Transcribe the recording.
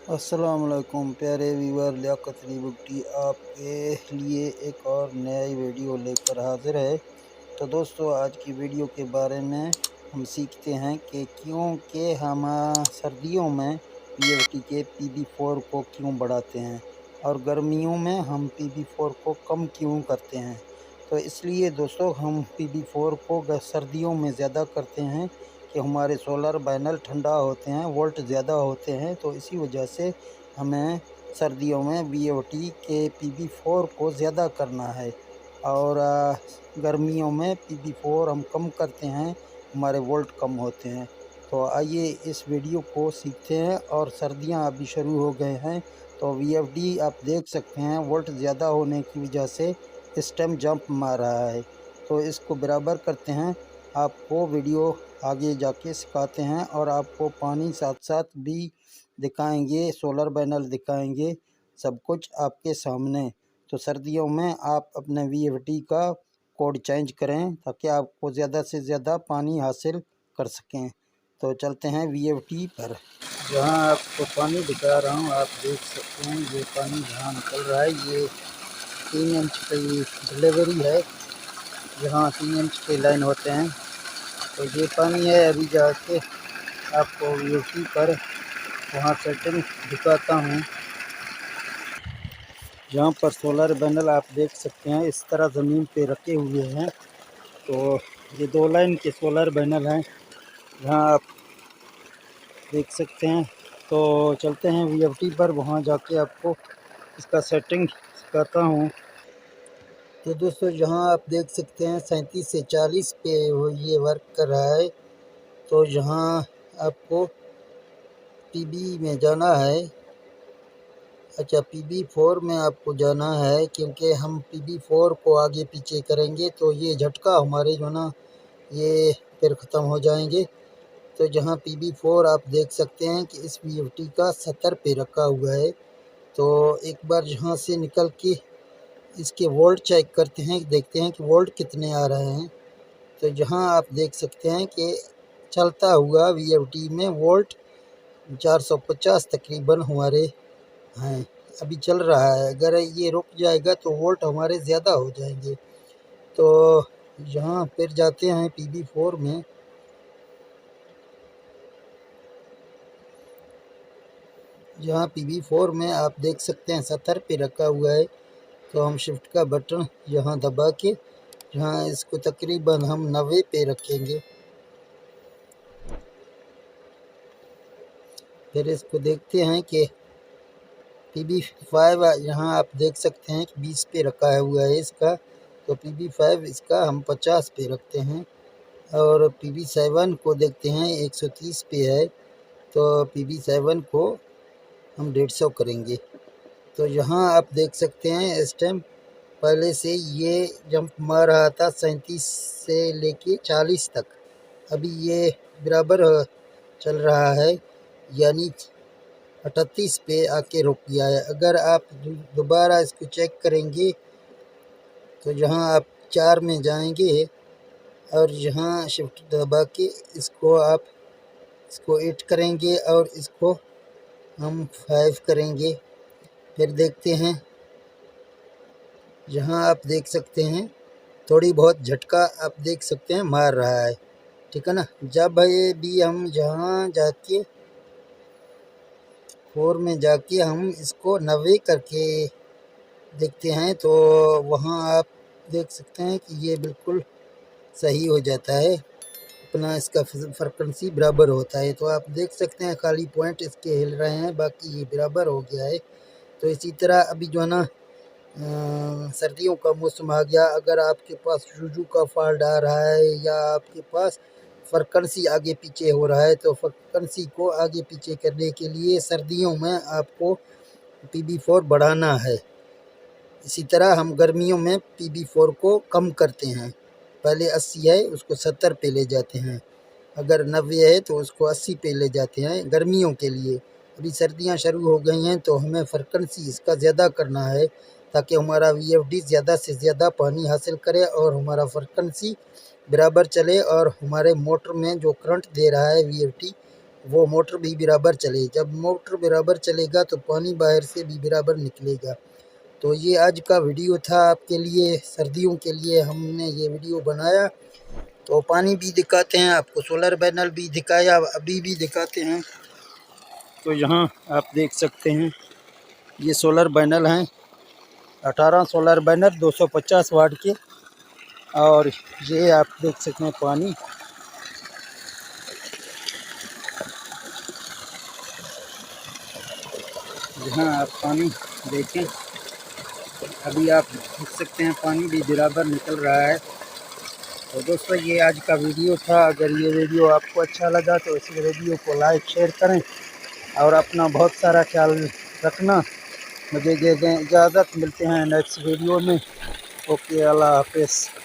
अस्सलाम वालेकुम प्यारे व्यूवर, लियाकत अली बुगटी आपके लिए एक और नई वीडियो लेकर हाजिर है। तो दोस्तों, आज की वीडियो के बारे में हम सीखते हैं कि क्यों के हम सर्दियों में पीएफटी के पीबी4 को क्यों बढ़ाते हैं और गर्मियों में हम पीबी4 को कम क्यों करते हैं। तो इसलिए दोस्तों, हम पीबी4 को सर्दियों में ज़्यादा करते हैं कि हमारे सोलर पैनल ठंडा होते हैं, वोल्ट ज़्यादा होते हैं, तो इसी वजह से हमें सर्दियों में वीओटी के पीबी4 को ज़्यादा करना है और गर्मियों में पीबी4 हम कम करते हैं, हमारे वोल्ट कम होते हैं। तो आइए इस वीडियो को सीखते हैं। और सर्दियां अभी शुरू हो गए हैं, तो वीएफडी आप देख सकते हैं वोल्ट ज़्यादा होने की वजह से इस टाइम जंप मार रहा है। तो इसको बराबर करते हैं। आपको वीडियो आगे जाके सिखाते हैं और आपको पानी साथ साथ भी दिखाएंगे, सोलर पैनल दिखाएंगे, सब कुछ आपके सामने। तो सर्दियों में आप अपने वीएफडी का कोड चेंज करें ताकि आपको ज़्यादा से ज़्यादा पानी हासिल कर सकें। तो चलते हैं वीएफडी पर। जहां आपको पानी दिखा रहा हूं, आप देख सकते हैं ये पानी जहां निकल रहा है, ये 3 इंच की डिलीवरी है। जहां 3 इंच के लाइन होते हैं, तो ये पानी है। अभी जाके आपको वीएफडी पर वहाँ सेटिंग दिखाता हूँ। जहाँ पर सोलर पैनल आप देख सकते हैं इस तरह ज़मीन पे रखे हुए हैं। तो ये 2 लाइन के सोलर पैनल हैं, जहाँ आप देख सकते हैं। तो चलते हैं वीएफटी पर, वहाँ जाके आपको इसका सेटिंग सिखाता हूँ। तो दोस्तों, जहाँ आप देख सकते हैं 37 से 40 पे ये वर्क कर रहा है। तो यहाँ आपको पीबी में जाना है। अच्छा, पीबी4 में आपको जाना है, क्योंकि हम पीबी4 को आगे पीछे करेंगे तो ये झटका हमारे जो ना ये फिर ख़त्म हो जाएंगे। तो जहाँ पीबी4 आप देख सकते हैं कि इस वीएफटी का 70 पे रखा हुआ है। तो एक बार यहाँ से निकल के इसके वोल्ट चेक करते हैं, देखते हैं कि वोल्ट कितने आ रहे हैं। तो जहाँ आप देख सकते हैं कि चलता हुआ वीएफटी में वोल्ट 450 तकरीबन हमारे हैं, अभी चल रहा है। अगर ये रुक जाएगा तो वोल्ट हमारे ज़्यादा हो जाएंगे। तो यहाँ फिर जाते हैं पीबी4 में। जहाँ पीबी4 में आप देख सकते हैं 70 पे रखा हुआ है। तो हम शिफ्ट का बटन यहाँ दबा के यहाँ इसको तकरीबन हम 90 पे रखेंगे। फिर इसको देखते हैं कि पीबी5 यहाँ आप देख सकते हैं कि 20 पे रखा हुआ है इसका। तो पीबी5 इसका हम 50 पे रखते हैं। और पीबी7 को देखते हैं 130 पे है, तो पीबी7 को हम 150 करेंगे। तो यहाँ आप देख सकते हैं इस टाइम पहले से ये जंप मार रहा था 37 से लेके 40 तक। अभी ये बराबर चल रहा है, यानी 38 पे आके रुक गया है। अगर आप दोबारा इसको चेक करेंगे तो जहाँ आप 4 में जाएंगे और यहाँ शिफ्ट दबा के इसको आप इसको 8 करेंगे और इसको हम 5 करेंगे। फिर देखते हैं, जहाँ आप देख सकते हैं थोड़ी बहुत झटका आप देख सकते हैं मार रहा है, ठीक है ना। जब ये भी हम जहाँ जाके 4 में जाके हम इसको 90 करके देखते हैं, तो वहाँ आप देख सकते हैं कि ये बिल्कुल सही हो जाता है, अपना इसका फ्रीक्वेंसी बराबर होता है। तो आप देख सकते हैं खाली पॉइंट इसके हिल रहे हैं, बाकी ये बराबर हो गया है। तो इसी तरह अभी जो है ना सर्दियों का मौसम आ गया। अगर आपके पास जुजू का फॉल्ट आ रहा है या आपके पास फ्रीक्वेंसी आगे पीछे हो रहा है, तो फ्रीक्वेंसी को आगे पीछे करने के लिए सर्दियों में आपको पीबी4 बढ़ाना है। इसी तरह हम गर्मियों में पीबी4 को कम करते हैं। पहले 80 है उसको 70 पे ले जाते हैं, अगर 90 है तो उसको 80 पे ले जाते हैं गर्मियों के लिए। अभी सर्दियां शुरू हो गई हैं, तो हमें फ्रीक्वेंसी इसका ज़्यादा करना है ताकि हमारा वीएफडी ज़्यादा से ज़्यादा पानी हासिल करे और हमारा फ्रीक्वेंसी बराबर चले और हमारे मोटर में जो करंट दे रहा है वीएफडी वो मोटर भी बराबर चले। जब मोटर बराबर चलेगा तो पानी बाहर से भी बराबर निकलेगा। तो ये आज का वीडियो था आपके लिए, सर्दियों के लिए हमने ये वीडियो बनाया। तो पानी भी दिखाते हैं आपको, सोलर पैनल भी दिखाया, अभी भी दिखाते हैं। तो यहाँ आप देख सकते हैं ये सोलर पैनल हैं, 18 सोलर पैनल 250 वाट के। और ये आप देख सकते हैं पानी, यहाँ आप पानी देखें, अभी आप देख सकते हैं पानी भी बराबर निकल रहा है। तो दोस्तों ये आज का वीडियो था। अगर ये वीडियो आपको अच्छा लगा तो इस वीडियो को लाइक शेयर करें और अपना बहुत सारा ख्याल रखना। मुझे दे दें इजाज़त, मिलते हैं नेक्स्ट वीडियो में। ओके, अल्लाह हाफिज़।